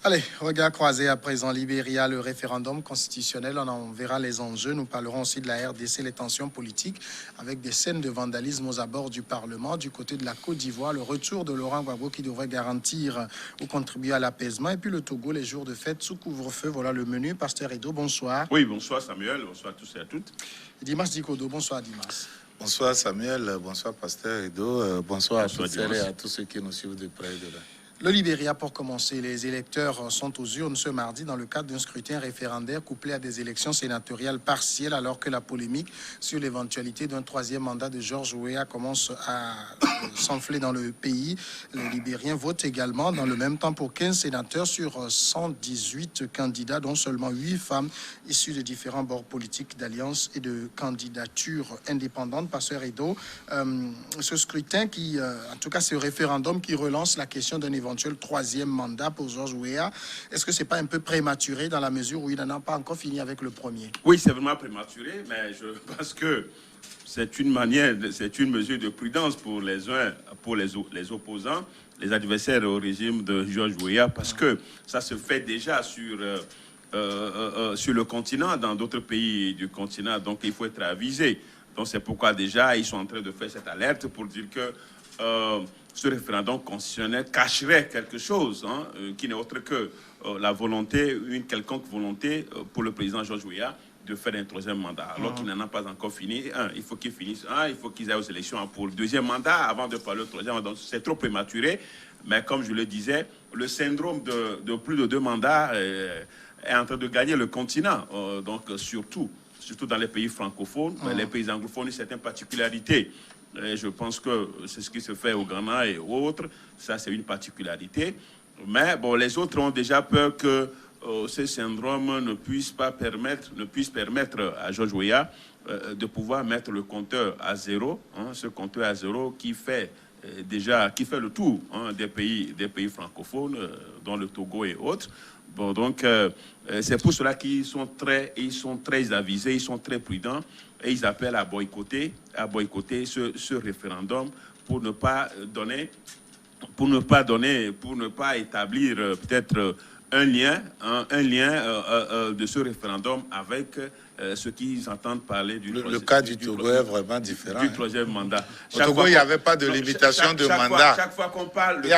Allez, regard croisé à présent, Libéria, le référendum constitutionnel, on en verra les enjeux. Nous parlerons aussi de la RDC, les tensions politiques, avec des scènes de vandalisme aux abords du Parlement. Du côté de la Côte d'Ivoire, le retour de Laurent Gbagbo qui devrait garantir ou contribuer à l'apaisement. Et puis le Togo, les jours de fête sous couvre-feu. Voilà le menu. Pasteur Edo, bonsoir. Oui, bonsoir Samuel, bonsoir à tous et à toutes. Et Dimas Dikodo, bonsoir Dimas. Bonsoir Samuel, bonsoir Pasteur Edo, bonsoir à toutes Dimas. et à tous ceux qui nous suivent de près et de là. Le Libéria, pour commencer, les électeurs sont aux urnes ce mardi dans le cadre d'un scrutin référendaire couplé à des élections sénatoriales partielles, alors que la polémique sur l'éventualité d'un troisième mandat de George Weah commence à s'enfler dans le pays. Les Libériens votent également dans le même temps pour 15 sénateurs sur 118 candidats, dont seulement 8 femmes issues de différents bords politiques, d'alliances et de candidatures indépendantes. Pasteur Edo, ce scrutin qui, en tout cas ce référendum qui relance la question d'un éventuel troisième mandat pour George Weah. Est-ce que c'est pas un peu prématuré dans la mesure où il n'en a pas encore fini avec le premier? Oui, c'est vraiment prématuré, mais je pense que c'est une mesure de prudence pour les uns, pour les opposants, les adversaires au régime de George Weah, parce que ça se fait déjà sur le continent, dans d'autres pays du continent, donc il faut être avisé. Donc c'est pourquoi déjà ils sont en train de faire cette alerte pour dire que ce référendum constitutionnel cacherait quelque chose qui n'est autre que la volonté, une quelconque volonté pour le président George Weah de faire un troisième mandat, alors qu'il n'en a pas encore fini. Il faut qu'il finisse il faut qu'ils aillent aux élections pour le deuxième mandat avant de parler au troisième mandat. C'est trop prématuré, mais comme je le disais, le syndrome de plus de 2 mandats est en train de gagner le continent, donc surtout dans les pays francophones, les pays anglophones, certaines particularités. Et je pense que c'est ce qui se fait au Ghana et autres. Ça, c'est une particularité. Mais bon, les autres ont déjà peur que ce syndrome ne puisse permettre à George Weah de pouvoir mettre le compteur à zéro. Ce compteur à zéro qui fait le tour des pays francophones, dont le Togo et autres. Bon, donc, c'est pour cela qu'ils sont très avisés, ils sont très prudents et ils appellent à boycotter ce référendum pour ne pas établir peut-être un lien de ce référendum avec ce qu'ils entendent parler le cas du Togo est vraiment différent. Du troisième mandat. Au Togo, il n'y avait pas de limitation de mandat. Chaque fois qu'on parle il n'y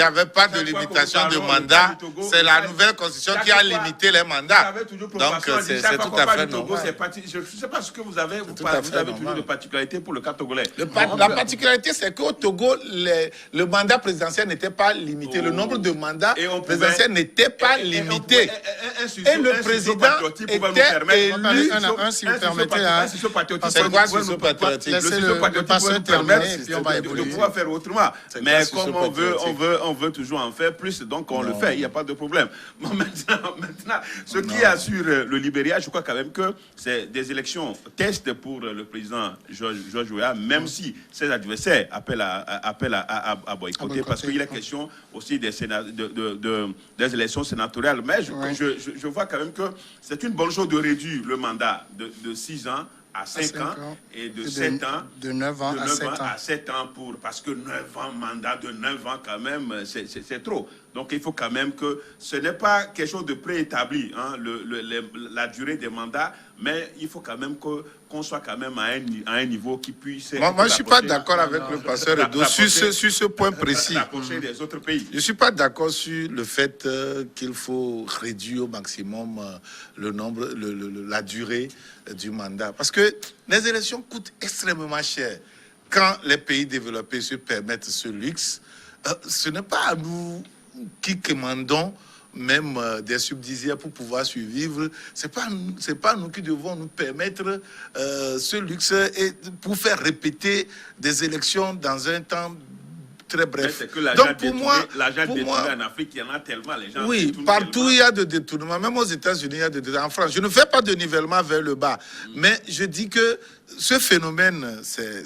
avait pas de limitation de mandat. C'est la nouvelle constitution qui a limité les mandats. Donc, c'est tout à fait normal. Je ne sais pas ce que vous avez. Vous avez toujours de particularités pour le cas togolais. La particularité, c'est qu'au Togo, le mandat présidentiel n'était pas limité. Le nombre de mandats présidentiels n'était pas limité. Et le président était élu. Si vous permettez, c'est quoi ce patriotique? Le passeur terminer et puis on va évoluer. De pouvoir faire autrement. Mais comme on veut toujours en faire plus, donc on le fait, il n'y a pas de problème. Maintenant, ce qui assure le Libéria, je crois quand même que c'est des élections test pour le président George Weah, même si ses adversaires appellent à boycotter, parce qu'il est question aussi des élections sénatoriales. Mais je vois quand même que c'est une bonne chose de réduire le mandat de 6 ans à 5 ans et de 7 ans. De 9 ans à 7 ans parce que 9 ans, mandat de 9 ans quand même, c'est trop. Donc il faut quand même que ce n'est pas quelque chose de préétabli, la durée des mandats, mais il faut quand même qu'on soit quand même à un niveau qui puisse... Moi je ne suis pas d'accord avec le pasteur Edo sur ce point précis. Des autres pays. Je ne suis pas d'accord sur le fait qu'il faut réduire au maximum la durée du mandat. Parce que les élections coûtent extrêmement cher. Quand les pays développés se permettent ce luxe, ce n'est pas à nous qui commandons même des subsidiaires pour pouvoir survivre. C'est pas nous qui devons nous permettre ce luxe et pour faire répéter des élections dans un temps très bref. Donc pour moi, en Afrique, il y en a tellement. Les gens partout il y a des détournements. Même aux États-Unis, il y a des détournements. En France, je ne fais pas de nivellement vers le bas, mais je dis que ce phénomène, c'est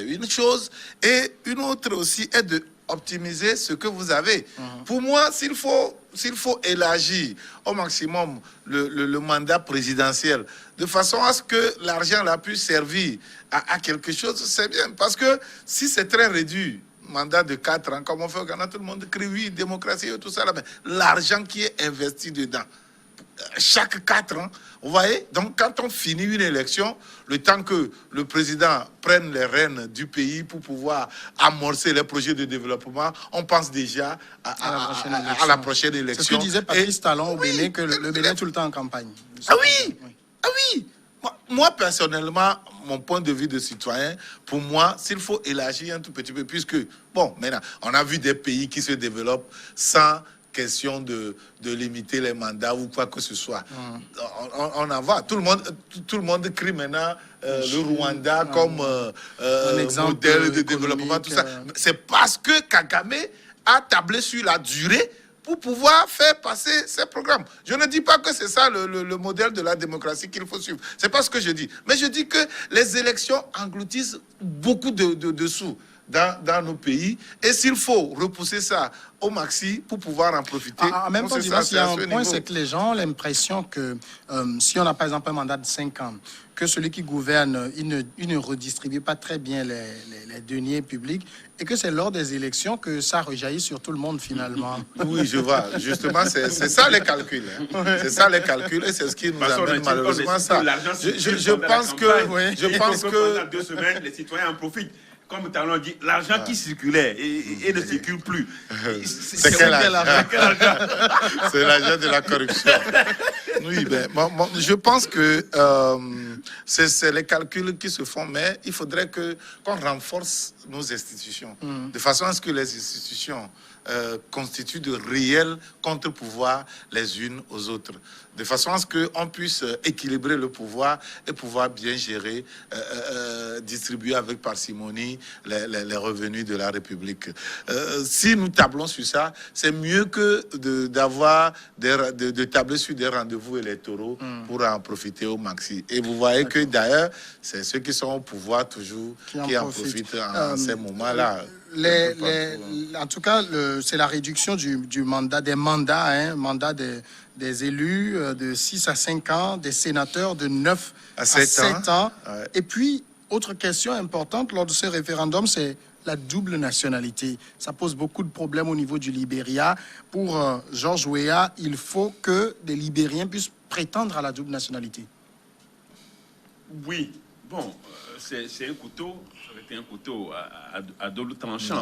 une chose, et une autre aussi est de optimiser ce que vous avez. Pour moi, s'il faut élargir au maximum le mandat présidentiel, de façon à ce que l'argent là puisse servir à quelque chose, c'est bien. Parce que si c'est très réduit, mandat de 4 ans, comme on fait au Ghana, tout le monde crie oui, démocratie et tout ça. Là, mais l'argent qui est investi dedans, chaque 4 ans, vous voyez, donc quand on finit une élection, le temps que le président prenne les rênes du pays pour pouvoir amorcer les projets de développement, on pense déjà à la prochaine élection. C'est ce que disait Patrice Talon au Bénin, que le Bénin est tout le temps en campagne. Ah oui, ah oui. Moi, personnellement, mon point de vue de citoyen, pour moi, s'il faut élargir un tout petit peu, puisque, bon, maintenant, on a vu des pays qui se développent sans question de limiter les mandats ou quoi que ce soit. On en voit. Tout le monde crie maintenant le Rwanda comme un exemple modèle de développement, tout ça. C'est parce que Kagame a tablé sur la durée pour pouvoir faire passer ces programmes. Je ne dis pas que c'est ça le modèle de la démocratie qu'il faut suivre. C'est pas ce que je dis. Mais je dis que les élections engloutissent beaucoup de sous dans nos pays. Et s'il faut repousser ça au maxi pour pouvoir en profiter. En même temps, il y a un point, c'est que les gens ont l'impression que si on a par exemple un mandat de 5 ans, que celui qui gouverne, il ne redistribue pas très bien les deniers publics et que c'est lors des élections que ça rejaillit sur tout le monde finalement. Oui, je vois. Justement, c'est ça les calculs. Hein. C'est ça les calculs et c'est ce qui nous amène malheureusement à ça. Je pense que... Pendant 2 semaines, les citoyens en profitent. Comme Talon dit, l'argent qui circulait et ne circule plus. C'est quel argent? C'est l'argent de la corruption. Oui, ben, je pense que c'est les calculs qui se font, mais il faudrait qu'on renforce nos institutions, de façon à ce que les institutions constituent de réels contre-pouvoirs les unes aux autres, de façon à ce qu'on puisse équilibrer le pouvoir et pouvoir bien gérer, distribuer avec parcimonie les revenus de la République. Si nous tablons sur ça, c'est mieux que de tabler sur des rendez-vous électoraux pour en profiter au maxi. Et vous voyez que d'ailleurs, c'est ceux qui sont au pouvoir toujours qui en profitent en ces moments-là. En tout cas, c'est la réduction des mandats des élus de 6 à 5 ans, des sénateurs de 9 à 7 ans. Ouais. Et puis, autre question importante lors de ce référendum, c'est la double nationalité. Ça pose beaucoup de problèmes au niveau du Libéria. Pour George Weah, il faut que des Libériens puissent prétendre à la double nationalité. Oui, bon, c'est un couteau. Un couteau à double tranchant.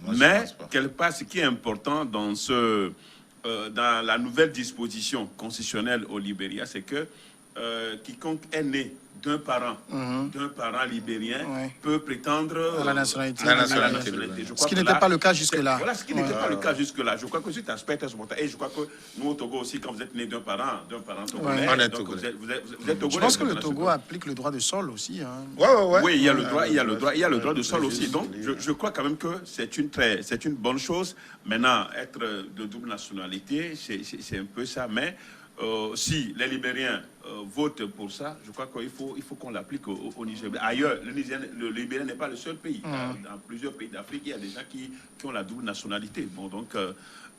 Non, mais quelque part, ce qui est important dans la nouvelle disposition constitutionnelle au Libéria, c'est que quiconque est né d'un parent libérien peut prétendre à la nationalité. Ce qui n'était pas le cas jusque-là. Voilà, ce qui n'était pas le cas jusque-là. Je crois que cet aspect est important. Et je crois que nous, au Togo aussi, quand vous êtes né d'un parent togolais, vous êtes togolais. Je pense que le Togo applique le droit de sol aussi. Hein. Oui, il y a le droit de sol aussi. Donc, je crois quand même que c'est une bonne chose. Maintenant, être de double nationalité, c'est un peu ça. Mais si les Libériens votent pour ça, je crois qu'il faut qu'on l'applique au Niger. Ailleurs, le Libérien n'est pas le seul pays. Dans plusieurs pays d'Afrique, il y a des gens qui ont la double nationalité. Bon, donc,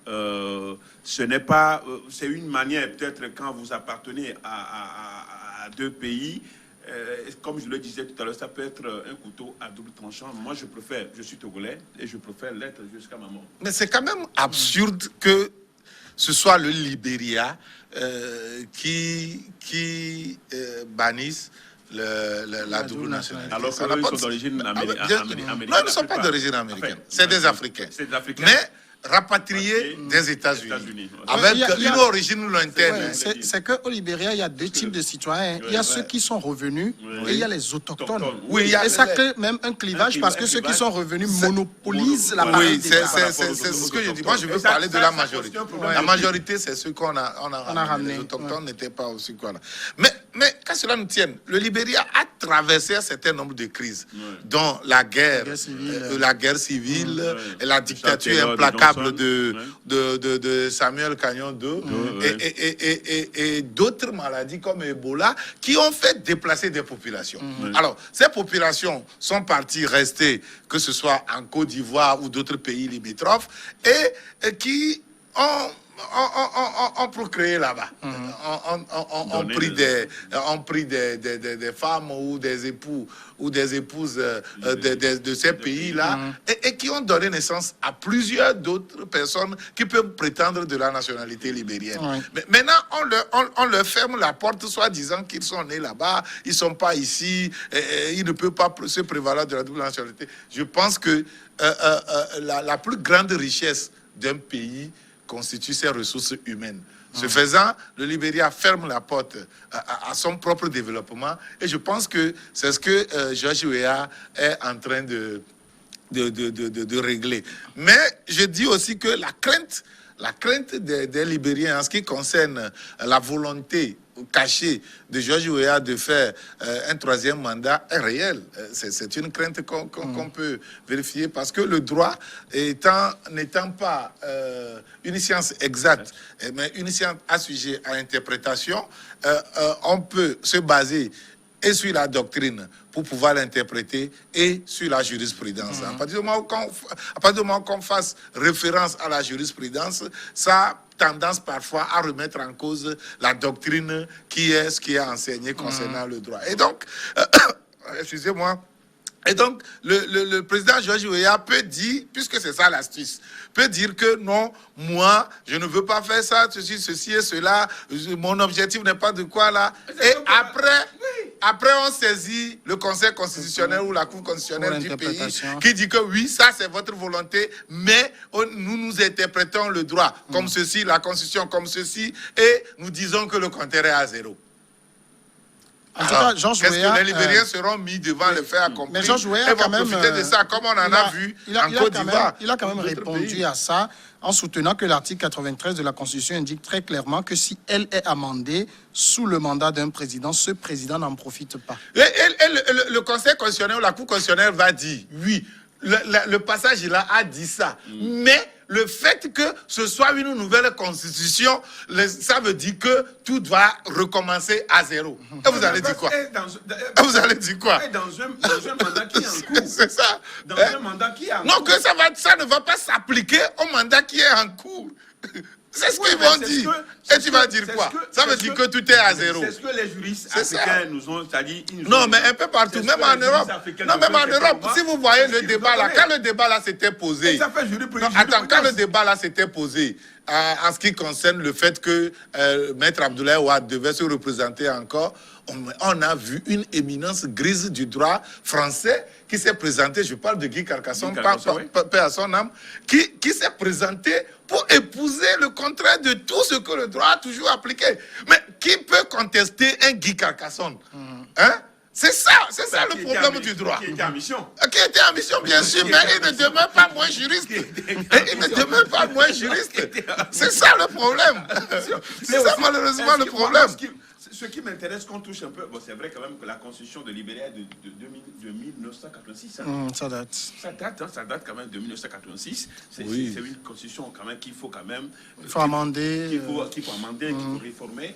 ce n'est pas... c'est une manière, peut-être, quand vous appartenez à 2 pays... comme je le disais tout à l'heure, ça peut être un couteau à double tranchant. Moi, je suis togolais et je préfère l'être jusqu'à ma mort. Mais c'est quand même absurde que ce soit le Libéria qui bannisse la double nationalité. Alors qu'ils sont d'origine américaine. Non, ils ne sont pas d'origine américaine. C'est des Africains. Mais rapatriés des États-Unis. Avec une origine lointaine. C'est qu'au Libéria, il y a 2 types de citoyens. Il y a ceux qui sont revenus et il y a les autochtones. Et ça crée même un clivage parce que ceux qui sont revenus monopolisent la parole. Oui, c'est ce que je dis. Moi, je veux parler de la majorité. La majorité, c'est ceux qu'on a ramenés. Les autochtones n'étaient pas aussi quoi là. Mais qu'à cela nous tienne, le Libéria a traversé un certain nombre de crises, dont la guerre civile, et la dictature implacable de Samuel Canyon II, et d'autres maladies comme Ebola, qui ont fait déplacer des populations. Alors, ces populations sont parties rester, que ce soit en Côte d'Ivoire ou d'autres pays limitrophes, et qui ont on procréait là-bas. On prit des femmes ou des époux ou des épouses de ces pays-là et qui ont donné naissance à plusieurs d'autres personnes qui peuvent prétendre de la nationalité libérienne. Mais maintenant, on leur ferme la porte, soit disant qu'ils sont nés là-bas, ils ne sont pas ici, ils ne peuvent pas se prévaloir de la double nationalité. Je pense que la plus grande richesse d'un pays constitue ses ressources humaines. Ce faisant, le Libéria ferme la porte à son propre développement et je pense que c'est ce que George Weah est en train de régler. Mais je dis aussi que la crainte des Libériens en ce qui concerne la volonté cachée de George Weah de faire un troisième mandat est réelle. C'est une crainte qu'on peut vérifier parce que le droit n'étant pas une science exacte, mais une science sujet à interprétation, on peut se baser et sur la doctrine pour pouvoir l'interpréter et sur la jurisprudence. À partir du moment qu'on fasse référence à la jurisprudence, ça a tendance parfois à remettre en cause la doctrine qui est ce qui est enseigné concernant le droit. Et donc, excusez-moi, et donc, le président George Weah peut dire, puisque c'est ça l'astuce, peut dire que non, moi, je ne veux pas faire ça, ceci et cela, mon objectif n'est pas de quoi là. Et après, on saisit le Conseil constitutionnel ou la Cour constitutionnelle du pays qui dit que oui, ça c'est votre volonté, mais nous interprétons le droit comme ceci, la Constitution comme ceci, et nous disons que le compteur est à 0. En tout cas, George Weah, que les Libériens seront mis devant le fait accompli. Mais George Weah, quand même, profiter de ça, comme on en a vu en Côte d'Ivoire. Il a quand même répondu à ça en soutenant que l'article 93 de la Constitution indique très clairement que si elle est amendée sous le mandat d'un président, ce président n'en profite pas. Le Conseil constitutionnel ou la Cour constitutionnelle va dire, oui, le passage là a dit ça, mais le fait que ce soit une nouvelle constitution, ça veut dire que tout doit recommencer à 0. Et vous allez dire quoi? Vous allez dire quoi? Dans un mandat qui est en cours. C'est ça. Dans un mandat qui est en cours. Non, que ça ne va pas s'appliquer au mandat qui est en cours. C'est ce qu'ils vont dire. Et tu vas dire quoi? Ça veut dire que tout est à 0. C'est ce que les juristes africains nous ont dit. Non, mais un peu partout, même en Europe. Non, même en Europe, si vous voyez le débat là, quand le débat là s'était posé. Attends, quand le débat là s'était posé, en ce qui concerne le fait que Maître Abdoulaye Wade devait se représenter encore, on a vu une éminence grise du droit français qui s'est présenté, je parle de Guy Carcassonne, paix à son âme, qui s'est présenté pour épouser le contraire de tout ce que le droit a toujours appliqué. Mais qui peut contester un Guy Carcassonne? Hein? C'est ça le problème du droit. Qui était en mission. Qui était en mission, bien sûr, mais il ne demeure pas moins juriste. Il ne demeure pas moins juriste. C'est ça le problème. C'est ça malheureusement le problème. Ce qui m'intéresse qu'on touche un peu, bon, c'est vrai quand même que la constitution de Libéria est de 1986. Ça date. Ça date quand même de 1986. C'est une constitution quand même qu'il faut quand même... Il faut amender. Qu'il faut amender, qu'il faut réformer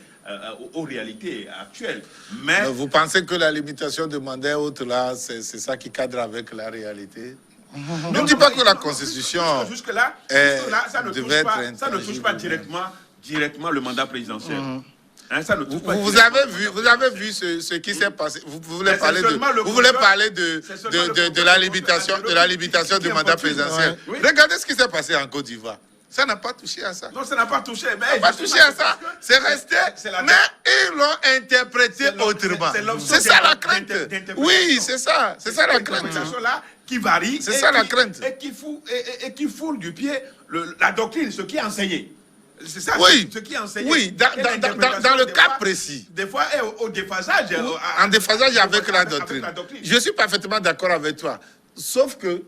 aux réalités actuelles. Mais vous pensez que la limitation de mandat et autres là, c'est ça qui cadre avec la réalité? Ne dis pas que la constitution jusque-là, ça ne touche pas directement le mandat présidentiel. Vous avez vu ce qui s'est passé. Vous voulez parler de la limitation du mandat présidentiel. Oui. Regardez ce qui s'est passé en Côte d'Ivoire. Ça n'a pas touché à ça. Non, ça n'a pas touché. Mais pas touché à ça. C'est resté. Mais ils l'ont interprété autrement. C'est ça la crainte. Oui, c'est ça. C'est ça la crainte. Qui varie. C'est ça la crainte. Et qui foule du pied la doctrine, ce qui est enseigné. C'est ça, oui, ce qui est enseigné. Oui, dans le cas précis. Des fois, au déphasage. En déphasage avec la doctrine. Je suis parfaitement d'accord avec toi. Sauf que,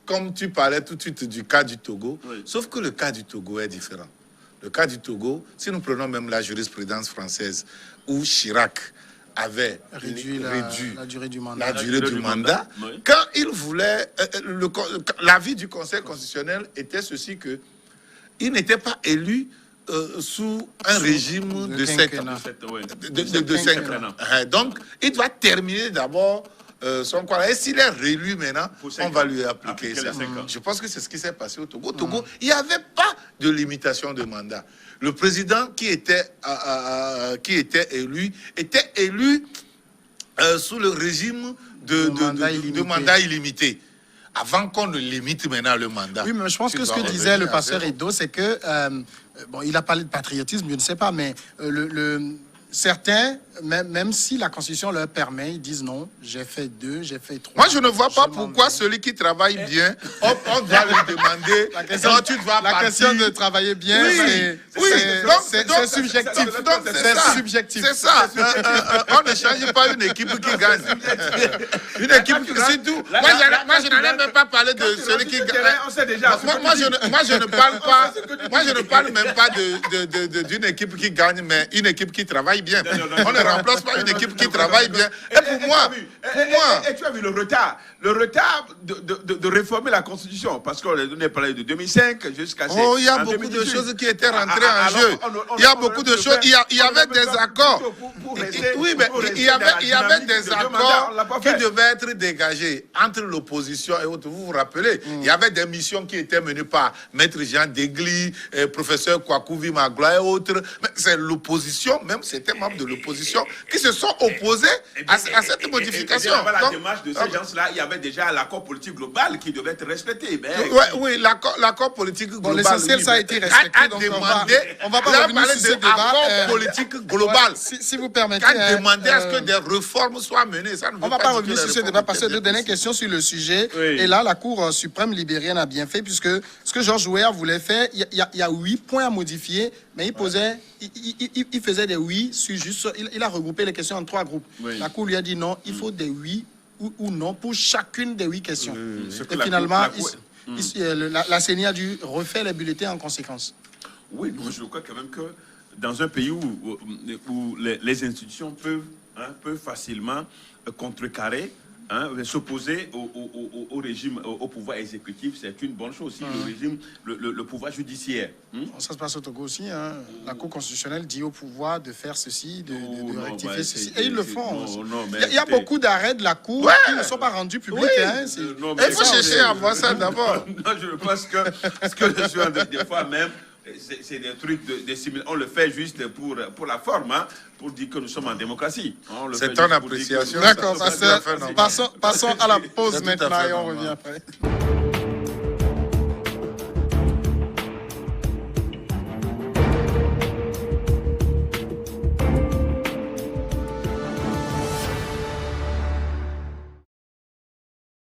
comme tu parlais tout de suite du cas du Togo, sauf que le cas du Togo est différent. Le cas du Togo, si nous prenons même la jurisprudence française, où Chirac avait réduit la durée du mandat. Oui. Quand il voulait... l'avis du Conseil constitutionnel était ceci que il n'était pas élu sous un régime de 7 ans. De 5 ans. Donc, il doit terminer d'abord son quoi. Et s'il est réélu maintenant, on va lui appliquer ça. les 5 ans. Je pense que c'est ce qui s'est passé au Togo. Au Togo, il n'y avait pas de limitation de mandat. Le président qui était élu était élu sous le régime de mandat illimité. Avant qu'on ne limite maintenant le mandat. Oui, mais je pense que ce que disait le pasteur Edo, c'est que, bon, il a parlé de patriotisme, je ne sais pas, mais certains, même si la Constitution leur permet, ils disent non, j'ai fait 2, j'ai fait 3. Moi, je ne vois pas pourquoi celui qui travaille bien, on doit lui demander, tu dois la question de travailler bien, c'est subjectif. C'est subjectif. C'est ça. On ne change pas une équipe qui gagne. Une équipe qui gagne. Moi, je n'allais même pas parler de celui qui gagne. On sait déjà. Moi, je ne parle même pas d'une équipe qui gagne, mais une équipe qui travaille bien. On ne remplace pas une équipe qui travaille bien. Et pour moi... Et tu as vu le retard de réformer la Constitution, parce qu'on a parlé de 2005 jusqu'à... Oh, il y a beaucoup de choses qui étaient rentrées en jeu. Il y a beaucoup de choses. Il y avait des accords. Oui, mais il y avait des accords qui devaient être dégagés entre l'opposition et autres. Vous vous rappelez, il y avait des missions qui étaient menées par Maître Jean Degli, professeur Kwakouvi Magloire et autres. Mais c'est l'opposition, même c'était membres de l'opposition, qui se sont opposés à cette modification. Avant la démarche de ces gens-là, il y avait déjà l'accord politique global qui devait être respecté. Oui, l'accord politique global. L'essentiel, ça a été respecté. On va pas revenir sur ce débat. Accord politique global. Si vous permettez. Qu'a demandé à ce que des réformes soient menées. Ça ne veut on ne va pas pas revenir sur ce débat parce que deux dernières questions sur le sujet. Oui. Et là, la Cour suprême libérienne a bien fait, puisque ce que Georges Weah voulait faire, il y a 8 points à modifier, mais il faisait des oui sur juste. Il a regroupé les questions en 3 groupes. Oui. La Cour lui a dit non, il faut des oui ou non pour chacune des 8 questions. Et finalement, la CENI a dû refaire les bulletins en conséquence. Oui, je crois quand même que dans un pays où les institutions peuvent facilement contrecarrer, s'opposer au régime, au pouvoir exécutif, c'est une bonne chose. Aussi, le pouvoir judiciaire. Ça se passe au Togo aussi. La Cour constitutionnelle dit au pouvoir de faire ceci, de rectifier ceci. Et ils le font. Il y a beaucoup d'arrêts de la Cour qui ne sont pas rendus publics. Il faut chercher à voir ça d'abord. Non, je pense que ce que je suis en train de dire, des fois même, c'est des trucs on le fait juste pour la forme, pour dire que nous sommes en démocratie. C'est ton appréciation. D'accord, passons à la pause maintenant et on revient après.